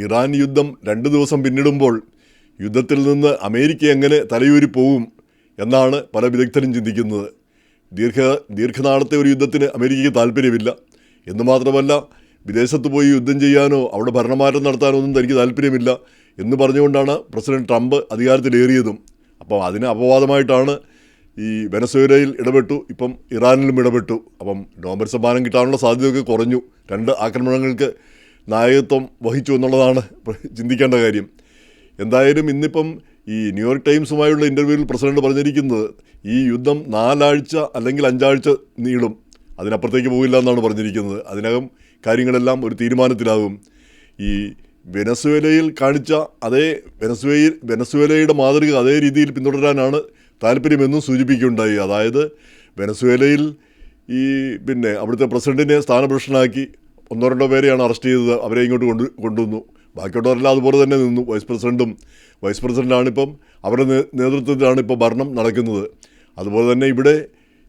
Iran യുദ്ധം 2 ദിവസം പിന്നിടുമ്പോൾ യുദ്ധത്തിൽ നിന്ന് അമേരിക്ക എങ്ങനെ തലയൂരി പോവും എന്നാണ് പല വിദഗ്ധരും ചിന്തിക്കുന്നത്. ദീർഘനാളത്തെ ഒരു യുദ്ധത്തിന് അമേരിക്കയ്ക്ക് താല്പര്യമില്ല എന്ന് മാത്രമല്ല, വിദേശത്ത് പോയി യുദ്ധം ചെയ്യാനോ അവിടെ ഭരണമാറ്റം നടത്താനോ ഒന്നും തനിക്ക് താല്പര്യമില്ല എന്ന് പറഞ്ഞുകൊണ്ടാണ് പ്രസിഡന്റ് ട്രംപ് അധികാരത്തിലേറിയതും. അപ്പോൾ അതിന് അപവാദമായിട്ടാണ് ഈ വെനസ്വേലയിൽ ഇടപെട്ടു, ഇപ്പം ഇറാനിലും ഇടപെട്ടു. അപ്പം നോബൽ സമ്മാനം കിട്ടാനുള്ള സാധ്യതയൊക്കെ കുറഞ്ഞു. 2 ആക്രമണങ്ങൾക്ക് നായകത്വം വഹിച്ചു എന്നുള്ളതാണ് ചിന്തിക്കേണ്ട കാര്യം. എന്തായാലും ഇന്നിപ്പം ഈ ന്യൂയോർക്ക് ടൈംസുമായുള്ള ഇൻ്റർവ്യൂവിൽ പ്രസിഡന്റ് പറഞ്ഞിരിക്കുന്നത് ഈ യുദ്ധം 4 ആഴ്ച അല്ലെങ്കിൽ 5 ആഴ്ച നീളും, അതിനപ്പുറത്തേക്ക് പോകില്ല എന്നാണ് പറഞ്ഞിരിക്കുന്നത്. അതിനകം കാര്യങ്ങളെല്ലാം ഒരു തീരുമാനത്തിലാകും. ഈ വെനസ്വേലയിൽ കാണിച്ച അതേ വെനസ്വേലയുടെ മാതൃക അതേ രീതിയിൽ പിന്തുടരാനാണ് താല്പര്യമെന്നും സൂചിപ്പിക്കുകയുണ്ടായി. അതായത് വെനസ്വേലയിൽ അവിടുത്തെ പ്രസിഡന്റിനെ സ്ഥാനഭ്രഷ്ടനാക്കി 1-2 പേരെയാണ് അറസ്റ്റ് ചെയ്തത്, അവരെ ഇങ്ങോട്ട് കൊണ്ടുവന്നു. ബാക്കിയുള്ളവരെല്ലാം അതുപോലെ തന്നെ നിന്നു. വൈസ് പ്രസിഡൻ്റാണിപ്പം അവരുടെ നേതൃത്വത്തിലാണ് ഇപ്പോൾ ഭരണം നടക്കുന്നത്. അതുപോലെ തന്നെ ഇവിടെ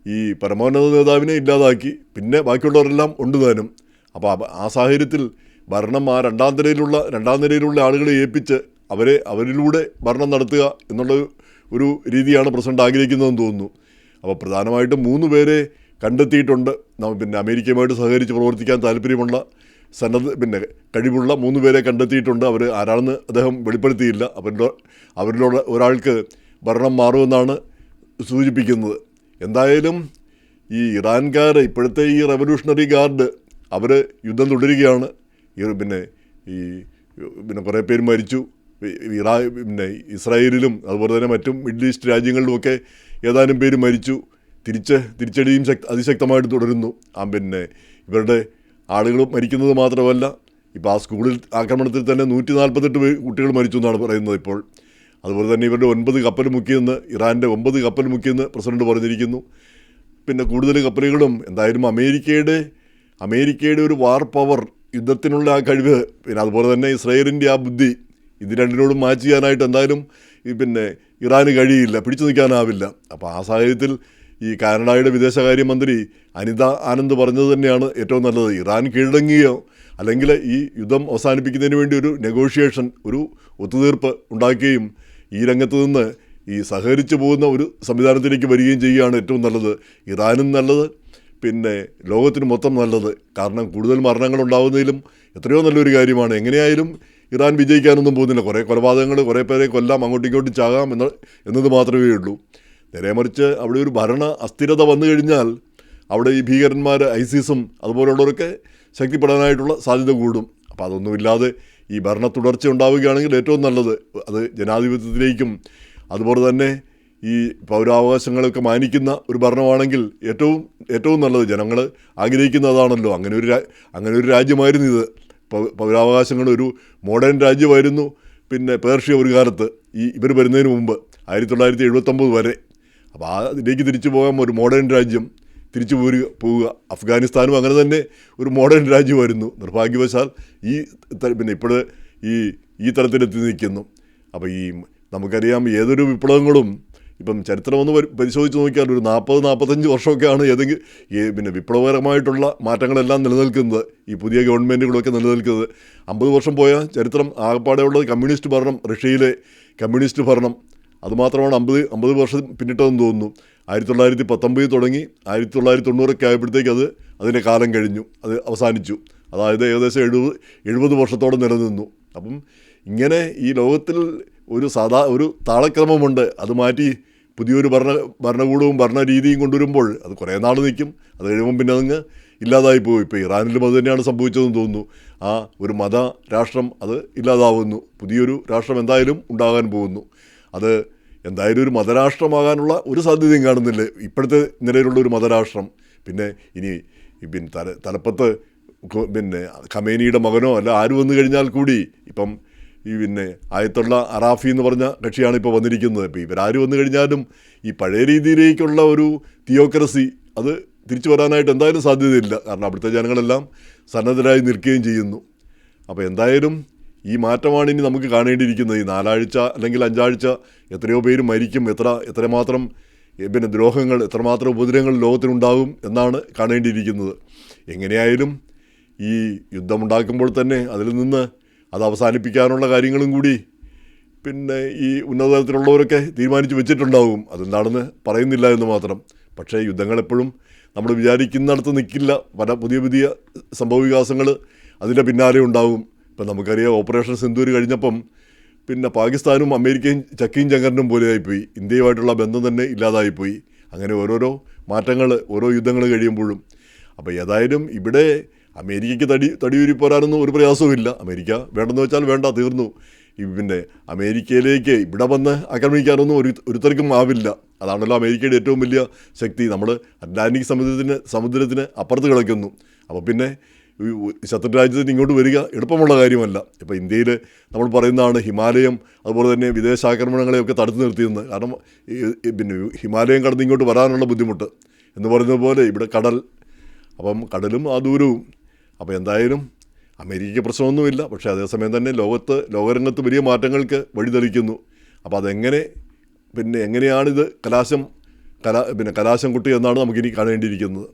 ഈ പരമോന്നത നേതാവിനെ ഇല്ലാതാക്കി, പിന്നെ ബാക്കിയുള്ളവരെല്ലാം ഉണ്ട് താനും. അപ്പോൾ ആ സാഹചര്യത്തിൽ ഭരണം ആ രണ്ടാം നിരയിലുള്ള ആളുകളെ ഏൽപ്പിച്ച് അവരിലൂടെ ഭരണം നടത്തുക എന്നുള്ള ഒരു രീതിയാണ് പ്രസിഡന്റ് ആഗ്രഹിക്കുന്നതെന്ന് തോന്നുന്നു. അപ്പോൾ പ്രധാനമായിട്ടും 3 പേരെ കണ്ടെത്തിയിട്ടുണ്ട്. അമേരിക്കയുമായിട്ട് സഹകരിച്ച് പ്രവർത്തിക്കാൻ താല്പര്യമുള്ള കഴിവുള്ള 3 പേരെ കണ്ടെത്തിയിട്ടുണ്ട്. അവർ ആരാണെന്ന് അദ്ദേഹം വെളിപ്പെടുത്തിയില്ല. അവരിലുള്ള ഒരാൾക്ക് ഭരണം മാറുമെന്നാണ് സൂചിപ്പിക്കുന്നത്. എന്തായാലും ഈ ഇറാൻകാർ, ഇപ്പോഴത്തെ ഈ റവല്യൂഷണറി ഗാർഡ്, അവർ യുദ്ധം തുടരുകയാണ്. കുറേ പേര് മരിച്ചു. ഇസ്രായേലിലും അതുപോലെ തന്നെ മറ്റും മിഡിൽ ഈസ്റ്റ് രാജ്യങ്ങളിലുമൊക്കെ ഏതാനും പേര് മരിച്ചു. തിരിച്ചടിയും അതിശക്തമായിട്ട് തുടരുന്നു. ഇവരുടെ ആളുകൾ മരിക്കുന്നത് മാത്രമല്ല, ഇപ്പോൾ ആ സ്കൂളിൽ ആക്രമണത്തിൽ തന്നെ 148 കുട്ടികൾ മരിച്ചു എന്നാണ് പറയുന്നത് ഇപ്പോൾ. അതുപോലെ തന്നെ ഇവരുടെ 9 കപ്പൽ മുക്കിയെന്ന്, ഇറാൻ്റെ 9 കപ്പൽ മുക്കിയെന്ന് പ്രസിഡന്റ് പറഞ്ഞിരിക്കുന്നു. പിന്നെ കൂടുതൽ കപ്പലുകളും. എന്തായാലും അമേരിക്കയുടെ ഒരു വാർ പവർ, യുദ്ധത്തിനുള്ള ആ കഴിവ്, പിന്നെ അതുപോലെ തന്നെ ഇസ്രായേലിൻ്റെ ആ ബുദ്ധി, ഇത് രണ്ടിനോടും മാച്ച് ചെയ്യാനായിട്ട് എന്തായാലും ഇറാന് കഴിയില്ല, പിടിച്ചു നിൽക്കാനാവില്ല. അപ്പോൾ ആ സാഹചര്യത്തിൽ ഈ കാനഡയുടെ വിദേശകാര്യമന്ത്രി അനിത ആനന്ദ് പറഞ്ഞത് തന്നെയാണ് ഏറ്റവും നല്ലത്. ഇറാൻ കീഴടങ്ങുകയോ അല്ലെങ്കിൽ ഈ യുദ്ധം അവസാനിപ്പിക്കുന്നതിന് വേണ്ടി ഒരു നെഗോഷിയേഷൻ, ഒരു ഒത്തുതീർപ്പ് ഉണ്ടാക്കുകയും ഈ രംഗത്ത് നിന്ന് ഈ സഹകരിച്ചു പോകുന്ന ഒരു സംവിധാനത്തിലേക്ക് വരികയും ചെയ്യുകയാണ് ഏറ്റവും നല്ലത്. ഇറാനും നല്ലത്, പിന്നെ ലോകത്തിന് മൊത്തം നല്ലത്. കാരണം കൂടുതൽ മരണങ്ങൾ ഉണ്ടാകുന്നതിലും എത്രയോ നല്ലൊരു കാര്യമാണ്. എങ്ങനെയായാലും ഇറാൻ വിജയിക്കാനൊന്നും പോകുന്നില്ല. കുറേ കൊലപാതകങ്ങൾ, കുറേ പേരെ കൊല്ലാം, അങ്ങോട്ടും ഇങ്ങോട്ടും ചാകാം എന്നത് മാത്രമേ ഉള്ളൂ. നേരെ മറിച്ച് അവിടെ ഒരു ഭരണ അസ്ഥിരത വന്നു കഴിഞ്ഞാൽ അവിടെ ഈ ഭീകരന്മാർ, ഐസിസും അതുപോലുള്ളവരൊക്കെ ശക്തിപ്പെടാനായിട്ടുള്ള സാധ്യത കൂടും. അപ്പോൾ അതൊന്നുമില്ലാതെ ഈ ഭരണ തുടർച്ച ഉണ്ടാവുകയാണെങ്കിൽ ഏറ്റവും നല്ലത്. അത് ജനാധിപത്യത്തിലേക്കും അതുപോലെ തന്നെ ഈ പൗരാവകാശങ്ങളൊക്കെ മാനിക്കുന്ന ഒരു ഭരണമാണെങ്കിൽ ഏറ്റവും നല്ലത്. ജനങ്ങൾ ആഗ്രഹിക്കുന്നതാണല്ലോ. അങ്ങനെ ഒരു രാജ്യമായിരുന്നു ഇത്. പൗരാവകാശങ്ങൾ ഒരു മോഡേൺ രാജ്യമായിരുന്നു. പേർഷ്യ ഒരു കാലത്ത് ഇവർ വരുന്നതിന് മുമ്പ് 1979 വരെ. അപ്പോൾ അതിലേക്ക് തിരിച്ചു പോകാൻ ഒരു മോഡേൺ രാജ്യം തിരിച്ചു പോവുക. അഫ്ഗാനിസ്ഥാനും അങ്ങനെ തന്നെ ഒരു മോഡേൺ രാജ്യമായിരുന്നു. നിർഭാഗ്യവശാൽ ഇപ്പോഴ് ഈ തരത്തിലെത്തി നിൽക്കുന്നു. അപ്പോൾ നമുക്കറിയാം, ഏതൊരു വിപ്ലവങ്ങളും ഇപ്പം ചരിത്രമൊന്ന് പരിശോധിച്ച് നോക്കിയാൽ ഒരു 40-45 വർഷമൊക്കെയാണ് വിപ്ലവകരമായിട്ടുള്ള മാറ്റങ്ങളെല്ലാം നിലനിൽക്കുന്നത്. ഈ പുതിയ ഗവൺമെൻറ്റുകളൊക്കെ നിലനിൽക്കുന്നത്. 50 വർഷം പോയ ചരിത്രം ആകപ്പാടെയുള്ളത് കമ്മ്യൂണിസ്റ്റ് ഭരണം, റഷ്യയിലെ കമ്മ്യൂണിസ്റ്റ് ഭരണം. അതുമാത്രമാണ് 50 വർഷം പിന്നിട്ടതെന്ന് തോന്നുന്നു. 1919 തുടങ്ങി 1990 ആയപ്പോഴത്തേക്ക് അതിൻ്റെ കാലം കഴിഞ്ഞു, അത് അവസാനിച്ചു. അതായത് ഏകദേശം 70 വർഷത്തോളം നിലനിന്നു. അപ്പം ഇങ്ങനെ ഈ ലോകത്തിൽ ഒരു താളക്രമമുണ്ട്. അത് മാറ്റി പുതിയൊരു ഭരണകൂടവും ഭരണരീതിയും കൊണ്ടുവരുമ്പോൾ അത് കുറേ നാൾ നിൽക്കും. അത് കഴിയുമ്പം പിന്നെ അതങ്ങ് ഇല്ലാതായി പോകും. ഇപ്പോൾ ഇറാനിലും അത് തന്നെയാണ് സംഭവിച്ചതെന്ന് തോന്നുന്നു. ആ ഒരു മത രാഷ്ട്രം അത് ഇല്ലാതാവുന്നു. പുതിയൊരു രാഷ്ട്രം എന്തായാലും ഉണ്ടാകാൻ പോകുന്നു. അത് എന്തായാലും ഒരു മതരാഷ്ട്രമാകാനുള്ള ഒരു സാധ്യതയും കാണുന്നില്ല ഇപ്പോഴത്തെ നിലയിലുള്ള ഒരു മതരാഷ്ട്രം. ഇനി തലപ്പത്ത് ഖമേനിയുടെ മകനോ അല്ല ആര് വന്നു കഴിഞ്ഞാൽ കൂടി, ഇപ്പം ആയത്തുള്ള അറാഫി എന്ന് പറഞ്ഞ കക്ഷിയാണ് ഇപ്പോൾ വന്നിരിക്കുന്നത്. ഇപ്പോൾ ഇവരാര് വന്നു കഴിഞ്ഞാലും ഈ പഴയ രീതിയിലേക്കുള്ള ഒരു തിയോക്രസി അത് തിരിച്ചു വരാനായിട്ട് എന്തായാലും സാധ്യതയില്ല. കാരണം അവിടുത്തെ ജനങ്ങളെല്ലാം സന്നദ്ധരായി നിൽക്കുകയും ചെയ്യുന്നു. അപ്പോൾ എന്തായാലും ഈ മാറ്റമാണ് ഇനി നമുക്ക് കാണേണ്ടിയിരിക്കുന്നത്. ഈ 4 ആഴ്ച അല്ലെങ്കിൽ 5 ആഴ്ച എത്രയോ പേര് മരിക്കും, എത്രമാത്രം ദ്രോഹങ്ങൾ, എത്രമാത്രം ഉപദ്രവങ്ങൾ ലോകത്തിനുണ്ടാകും എന്നാണ് കാണേണ്ടിയിരിക്കുന്നത്. എങ്ങനെയായാലും ഈ യുദ്ധമുണ്ടാക്കുമ്പോൾ തന്നെ അതിൽ നിന്ന് അത് അവസാനിപ്പിക്കാനുള്ള കാര്യങ്ങളും കൂടി പിന്നെ ഈ ഉന്നതതലത്തിലുള്ളവരൊക്കെ തീരുമാനിച്ച് വെച്ചിട്ടുണ്ടാവും. അതെന്താണെന്ന് പറയുന്നില്ല എന്ന് മാത്രം. പക്ഷേ യുദ്ധങ്ങളെപ്പോഴും നമ്മൾ വിചാരിക്കുന്നിടത്ത് നിൽക്കില്ല. പല പുതിയ പുതിയ സംഭവവികാസങ്ങൾ അതിൻ്റെ പിന്നാലെ ഉണ്ടാവും. ഇപ്പം നമുക്കറിയാം ഓപ്പറേഷൻ സിന്ദൂർ കഴിഞ്ഞപ്പം പിന്നെ പാകിസ്ഥാനും അമേരിക്കയും ചക്കിയും ചങ്കരനും പോലെയായിപ്പോയി. ഇന്ത്യയുമായിട്ടുള്ള ബന്ധം തന്നെ ഇല്ലാതായിപ്പോയി. അങ്ങനെ ഓരോരോ മാറ്റങ്ങൾ ഓരോ യുദ്ധങ്ങൾ കഴിയുമ്പോഴും. അപ്പോൾ ഏതായാലും ഇവിടെ അമേരിക്കയ്ക്ക് തടിയൂരി പോരാനൊന്നും ഒരു പ്രയാസവുമില്ല. അമേരിക്ക വേണ്ടെന്ന് വെച്ചാൽ വേണ്ട, തീർന്നു. പിന്നെ അമേരിക്കയിലേക്ക് ഇവിടെ വന്ന് ആക്രമിക്കാനൊന്നും ഒരുത്തർക്കും ആവില്ല. അതാണല്ലോ അമേരിക്കയുടെ ഏറ്റവും വലിയ ശക്തി. നമ്മൾ അറ്റ്ലാന്റിക് സമുദ്രത്തിന് അപ്പുറത്ത് കിടക്കുന്നു. അപ്പോൾ പിന്നെ ശത്രു രാജ്യത്തിന് ഇങ്ങോട്ട് വരിക എളുപ്പമുള്ള കാര്യമല്ല. ഇപ്പോൾ ഇന്ത്യയിൽ നമ്മൾ പറയുന്നതാണ് ഹിമാലയം അതുപോലെ തന്നെ വിദേശാക്രമണങ്ങളെയൊക്കെ തടുത്തു നിർത്തിയെന്ന്. കാരണം പിന്നെ ഹിമാലയം കടന്ന് ഇങ്ങോട്ട് വരാനുള്ള ബുദ്ധിമുട്ട് എന്ന് പറയുന്നത് പോലെ ഇവിടെ കടൽ, അപ്പം കടലും ആ ദൂരവും. അപ്പോൾ എന്തായാലും അമേരിക്കയ്ക്ക് പ്രശ്നമൊന്നുമില്ല. പക്ഷേ അതേസമയം തന്നെ ലോകരംഗത്ത് വലിയ മാറ്റങ്ങൾക്ക് വഴിതെളിക്കുന്നു. അപ്പോൾ അതെങ്ങനെ എങ്ങനെയാണിത് കലാശം കുട്ടി എന്നാണ് നമുക്കിനി കാണേണ്ടിയിരിക്കുന്നത്.